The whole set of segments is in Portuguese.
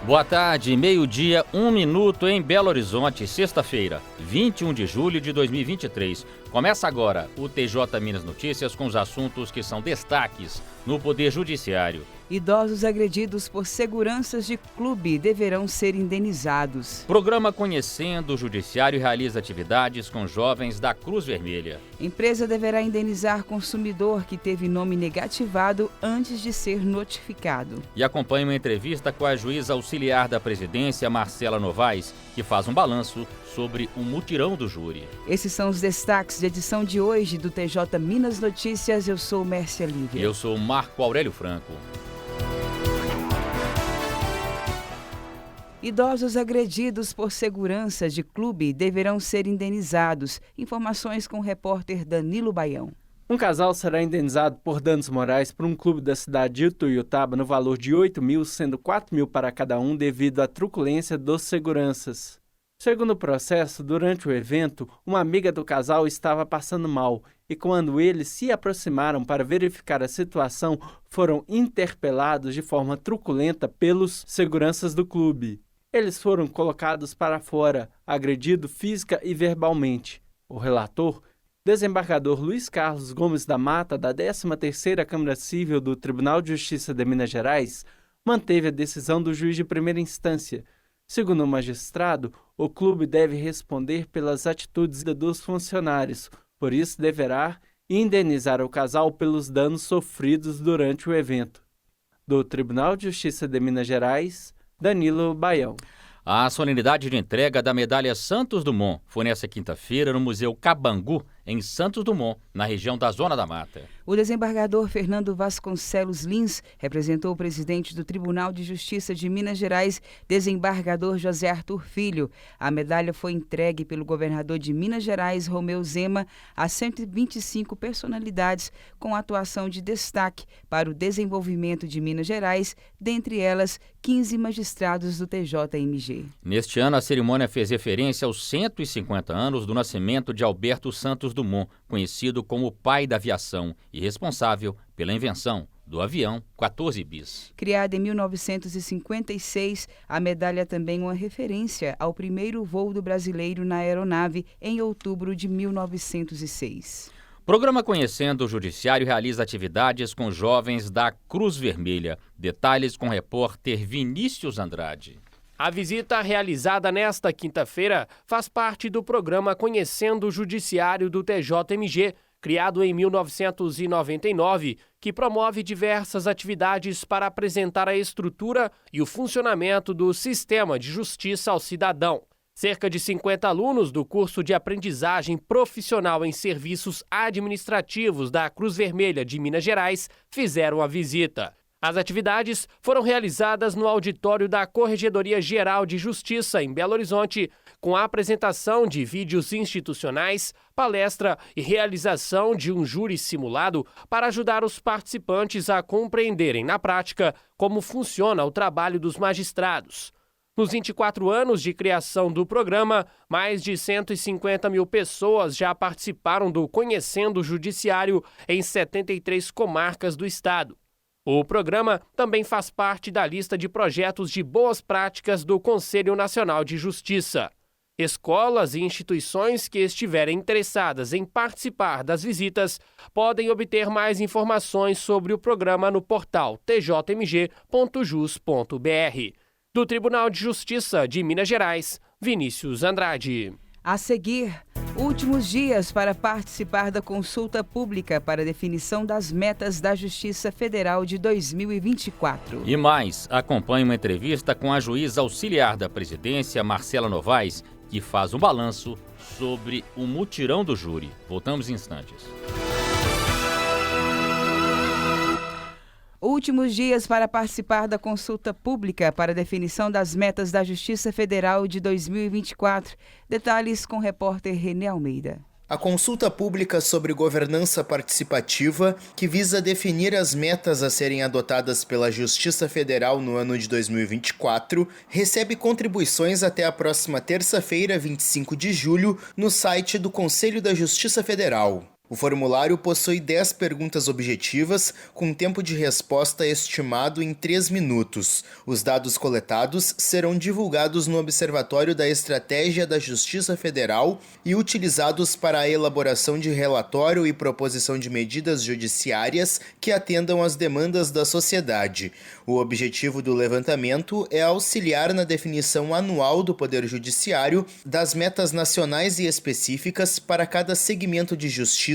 Boa tarde, meio-dia, 1 minuto em Belo Horizonte, sexta-feira, 21 de julho de 2023. Começa agora o TJ Minas Notícias com os assuntos que são destaques no Poder Judiciário. Idosos agredidos por seguranças de clube deverão ser indenizados. Programa Conhecendo o Judiciário realiza atividades com jovens da Cruz Vermelha. Empresa deverá indenizar consumidor que teve nome negativado antes de ser notificado. E acompanhe uma entrevista com a juíza auxiliar da presidência, Marcela Novaes, que faz um balanço sobre o mutirão do júri. Esses são os destaques de edição de hoje do TJ Minas Notícias. Eu sou Mércia Lívia. Eu sou Marco Aurélio Franco. Idosos agredidos por seguranças de clube deverão ser indenizados. Informações com o repórter Danilo Baião. Um casal será indenizado por danos morais por um clube da cidade de Ituiutaba no valor de R$ 8.000, sendo R$ 4.000 para cada um devido à truculência dos seguranças. Segundo o processo, durante o evento, uma amiga do casal estava passando mal e quando eles se aproximaram para verificar a situação, foram interpelados de forma truculenta pelos seguranças do clube. Eles foram colocados para fora, agredido física e verbalmente. O relator, desembargador Luiz Carlos Gomes da Mata, da 13ª Câmara Civil do Tribunal de Justiça de Minas Gerais, manteve a decisão do juiz de primeira instância. Segundo o magistrado, o clube deve responder pelas atitudes dos funcionários, por isso deverá indenizar o casal pelos danos sofridos durante o evento. Do Tribunal de Justiça de Minas Gerais, Danilo Baião. A solenidade de entrega da medalha Santos Dumont foi nesta quinta-feira no Museu Cabangu, em Santos Dumont, na região da Zona da Mata. O desembargador Fernando Vasconcelos Lins representou o presidente do Tribunal de Justiça de Minas Gerais, desembargador José Arthur Filho. A medalha foi entregue pelo governador de Minas Gerais, Romeu Zema, a 125 personalidades com atuação de destaque para o desenvolvimento de Minas Gerais, dentre elas 15 magistrados do TJMG. Neste ano, a cerimônia fez referência aos 150 anos do nascimento de Alberto Santos Dumont, conhecido como o pai da aviação e responsável pela invenção do avião 14 bis. Criada em 1956, a medalha é também uma referência ao primeiro voo do brasileiro na aeronave em outubro de 1906. Programa Conhecendo o Judiciário realiza atividades com jovens da Cruz Vermelha. Detalhes com o repórter Vinícius Andrade. A visita realizada nesta quinta-feira faz parte do programa Conhecendo o Judiciário do TJMG, criado em 1999, que promove diversas atividades para apresentar a estrutura e o funcionamento do sistema de justiça ao cidadão. Cerca de 50 alunos do curso de aprendizagem profissional em serviços administrativos da Cruz Vermelha de Minas Gerais fizeram a visita. As atividades foram realizadas no auditório da Corregedoria Geral de Justiça, em Belo Horizonte, com a apresentação de vídeos institucionais, palestra e realização de um júri simulado para ajudar os participantes a compreenderem na prática como funciona o trabalho dos magistrados. Nos 24 anos de criação do programa, mais de 150 mil pessoas já participaram do Conhecendo o Judiciário em 73 comarcas do estado. O programa também faz parte da lista de projetos de boas práticas do Conselho Nacional de Justiça. Escolas e instituições que estiverem interessadas em participar das visitas podem obter mais informações sobre o programa no portal tjmg.jus.br. Do Tribunal de Justiça de Minas Gerais, Vinícius Andrade. A seguir, últimos dias para participar da consulta pública para definição das metas da Justiça Federal de 2024. E mais, acompanhe uma entrevista com a juíza auxiliar da presidência, Marcela Novaes, que faz um balanço sobre o mutirão do júri. Voltamos em instantes. Últimos dias para participar da consulta pública para definição das metas da Justiça Federal de 2024. Detalhes com o repórter Renê Almeida. A consulta pública sobre governança participativa, que visa definir as metas a serem adotadas pela Justiça Federal no ano de 2024, recebe contribuições até a próxima terça-feira, 25 de julho, no site do Conselho da Justiça Federal. O formulário possui 10 perguntas objetivas, com tempo de resposta estimado em 3 minutos. Os dados coletados serão divulgados no Observatório da Estratégia da Justiça Federal e utilizados para a elaboração de relatório e proposição de medidas judiciárias que atendam às demandas da sociedade. O objetivo do levantamento é auxiliar na definição anual do Poder Judiciário das metas nacionais e específicas para cada segmento de justiça,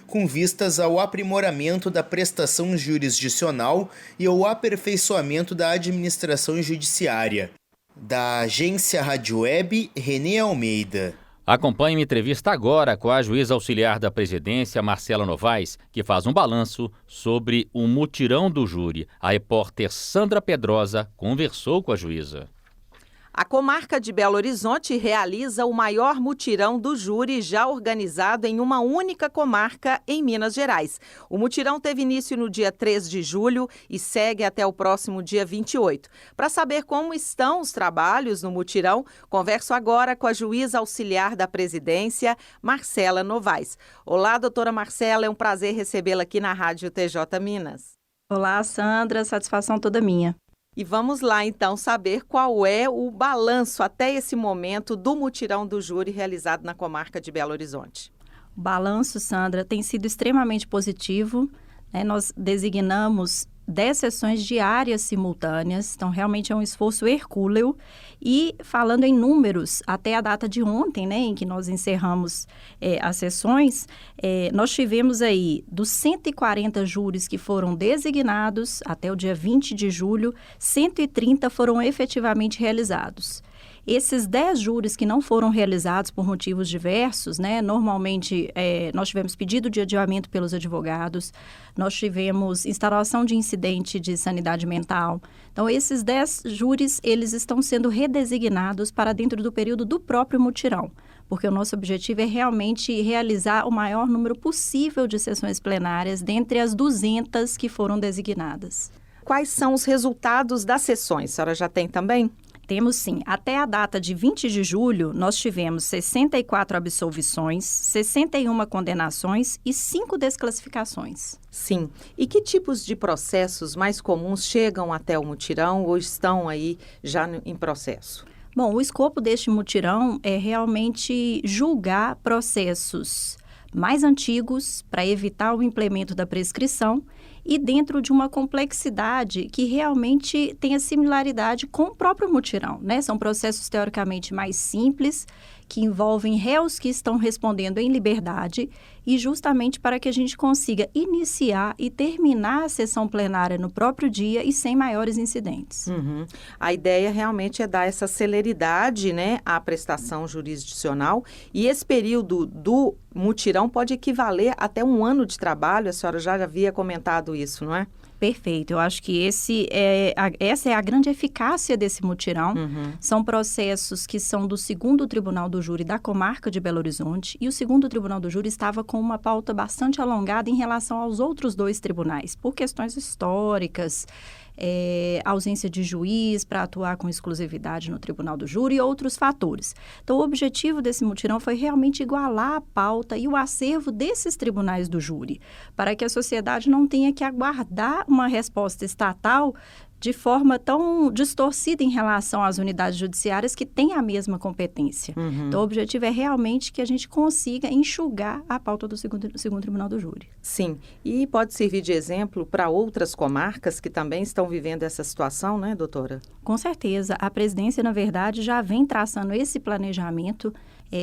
com vistas ao aprimoramento da prestação jurisdicional e ao aperfeiçoamento da administração judiciária. Da Agência Rádio Web, Renê Almeida. Acompanhe uma entrevista agora com a juíza auxiliar da presidência, Marcela Novaes, que faz um balanço sobre o mutirão do júri. A repórter Sandra Pedrosa conversou com a juíza. A comarca de Belo Horizonte realiza o maior mutirão do júri já organizado em uma única comarca em Minas Gerais. O mutirão teve início no dia 3 de julho e segue até o próximo dia 28. Para saber como estão os trabalhos no mutirão, converso agora com a juíza auxiliar da presidência, Marcela Novaes. Olá, doutora Marcela, é um prazer recebê-la aqui na Rádio TJ Minas. Olá, Sandra, satisfação toda minha. E vamos lá, então, saber qual é o balanço até esse momento do mutirão do júri realizado na comarca de Belo Horizonte. O balanço, Sandra, tem sido extremamente positivo, né? Nós designamos 10 sessões diárias simultâneas, então realmente é um esforço hercúleo. E falando em números, até a data de ontem, né, em que nós encerramos as sessões, nós tivemos aí dos 140 júris que foram designados até o dia 20 de julho, 130 foram efetivamente realizados. Esses 10 júris que não foram realizados por motivos diversos, né? Normalmente nós tivemos pedido de adiamento pelos advogados, nós tivemos instauração de incidente de sanidade mental. Então, esses 10 júris, eles estão sendo redesignados para dentro do período do próprio mutirão, porque o nosso objetivo é realmente realizar o maior número possível de sessões plenárias dentre as 200 que foram designadas. Quais são os resultados das sessões? A senhora já tem também? Temos sim. Até a data de 20 de julho, nós tivemos 64 absolvições, 61 condenações e 5 desclassificações. Sim. E que tipos de processos mais comuns chegam até o mutirão ou estão aí já em processo? Bom, o escopo deste mutirão é realmente julgar processos mais antigos para evitar o implemento da prescrição e dentro de uma complexidade que realmente tem a similaridade com o próprio mutirão, né? São processos teoricamente mais simples, que envolvem réus que estão respondendo em liberdade e justamente para que a gente consiga iniciar e terminar a sessão plenária no próprio dia e sem maiores incidentes. Uhum. A ideia realmente é dar essa celeridade, né, à prestação jurisdicional, e esse período do mutirão pode equivaler até 1 ano de trabalho. A senhora já havia comentado isso, não é? Perfeito. Eu acho que essa é a grande eficácia desse mutirão. Uhum. São processos que são do 2º Tribunal do Júri da comarca de Belo Horizonte e o 2º Tribunal do Júri estava com uma pauta bastante alongada em relação aos outros 2 tribunais, por questões históricas, ausência de juiz para atuar com exclusividade no Tribunal do Júri e outros fatores. Então, o objetivo desse mutirão foi realmente igualar a pauta e o acervo desses tribunais do júri, para que a sociedade não tenha que aguardar uma resposta estatal de forma tão distorcida em relação às unidades judiciárias que têm a mesma competência. Uhum. Então, o objetivo é realmente que a gente consiga enxugar a pauta do segundo Tribunal do Júri. Sim, e pode servir de exemplo para outras comarcas que também estão vivendo essa situação, né, doutora? Com certeza. A presidência, na verdade, já vem traçando esse planejamento.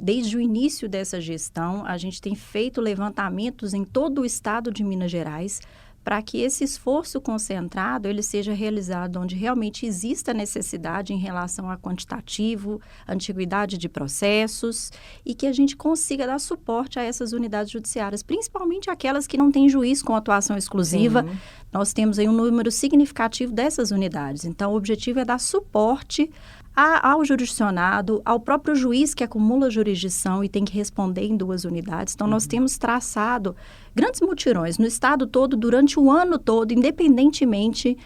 Desde o início dessa gestão, a gente tem feito levantamentos em todo o estado de Minas Gerais para que esse esforço concentrado ele seja realizado onde realmente exista necessidade em relação a quantitativo, antiguidade de processos e que a gente consiga dar suporte a essas unidades judiciárias, principalmente aquelas que não têm juiz com atuação exclusiva. Sim. Nós temos aí um número significativo dessas unidades. Então, o objetivo é dar suporte ao jurisdicionado, ao próprio juiz que acumula jurisdição e tem que responder em 2 unidades. Então, nós temos traçado grandes mutirões no estado todo, durante o ano todo, independentemente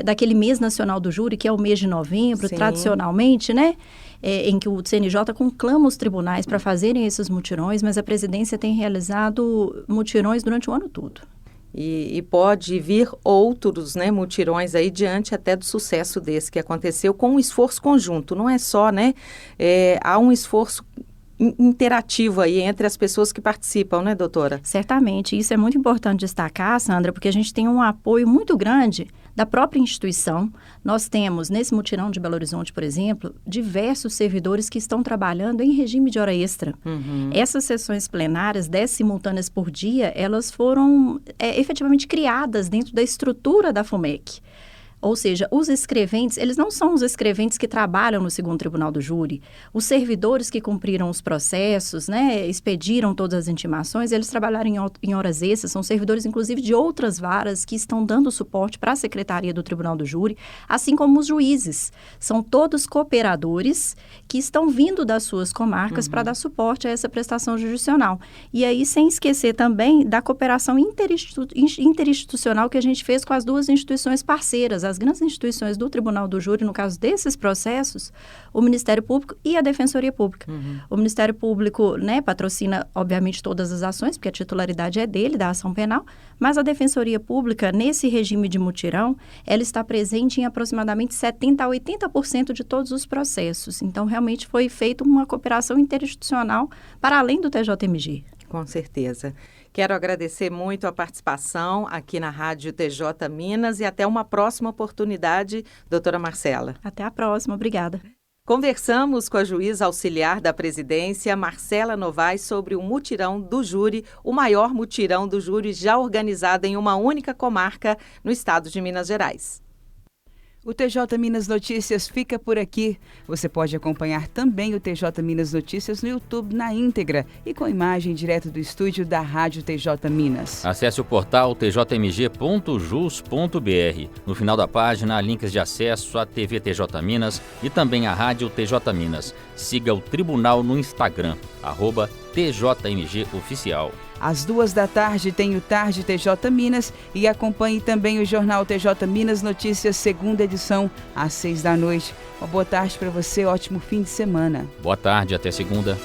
daquele mês nacional do júri, que é o mês de novembro, Sim. tradicionalmente, né? em que o CNJ conclama os tribunais para fazerem esses mutirões, mas a presidência tem realizado mutirões durante o ano todo. E pode vir outros, né, mutirões aí diante até do sucesso desse que aconteceu com um esforço conjunto. Não é só, né? Há um esforço interativo aí entre as pessoas que participam, né, doutora? Certamente. Isso é muito importante destacar, Sandra, porque a gente tem um apoio muito grande da própria instituição. Nós temos, nesse mutirão de Belo Horizonte, por exemplo, diversos servidores que estão trabalhando em regime de hora extra. Essas sessões plenárias, 10 simultâneas por dia, elas foram efetivamente criadas dentro da estrutura da FUMEC. Ou seja, os escreventes, eles não são os escreventes que trabalham no segundo tribunal do júri. Os servidores que cumpriram os processos, né, expediram todas as intimações, eles trabalharam em horas extras, são servidores, inclusive, de outras varas que estão dando suporte para a Secretaria do Tribunal do Júri, assim como os juízes. São todos cooperadores que estão vindo das suas comarcas para dar suporte a essa prestação jurisdicional. E aí, sem esquecer também da cooperação interinstitucional que a gente fez com as duas instituições parceiras, as grandes instituições do Tribunal do Júri, no caso desses processos, o Ministério Público e a Defensoria Pública. O Ministério Público, né, patrocina, obviamente, todas as ações, porque a titularidade é dele, da ação penal, mas a Defensoria Pública, nesse regime de mutirão, ela está presente em aproximadamente 70% a 80% de todos os processos. Então, realmente foi feita uma cooperação interinstitucional para além do TJMG. Com certeza. Quero agradecer muito a participação aqui na Rádio TJ Minas e até uma próxima oportunidade, doutora Marcela. Até a próxima, obrigada. Conversamos com a juíza auxiliar da presidência, Marcela Novaes, sobre o mutirão do júri, o maior mutirão do júri já organizado em uma única comarca no estado de Minas Gerais. O TJ Minas Notícias fica por aqui. Você pode acompanhar também o TJ Minas Notícias no YouTube na íntegra e com imagem direto do estúdio da Rádio TJ Minas. Acesse o portal tjmg.jus.br. No final da página, há links de acesso à TV TJ Minas e também à Rádio TJ Minas. Siga o Tribunal no Instagram, @TJMG Oficial. Às 14h tem o Tarde TJ Minas e acompanhe também o Jornal TJ Minas Notícias, segunda edição, às 18h. Uma boa tarde para você, ótimo fim de semana. Boa tarde, até segunda.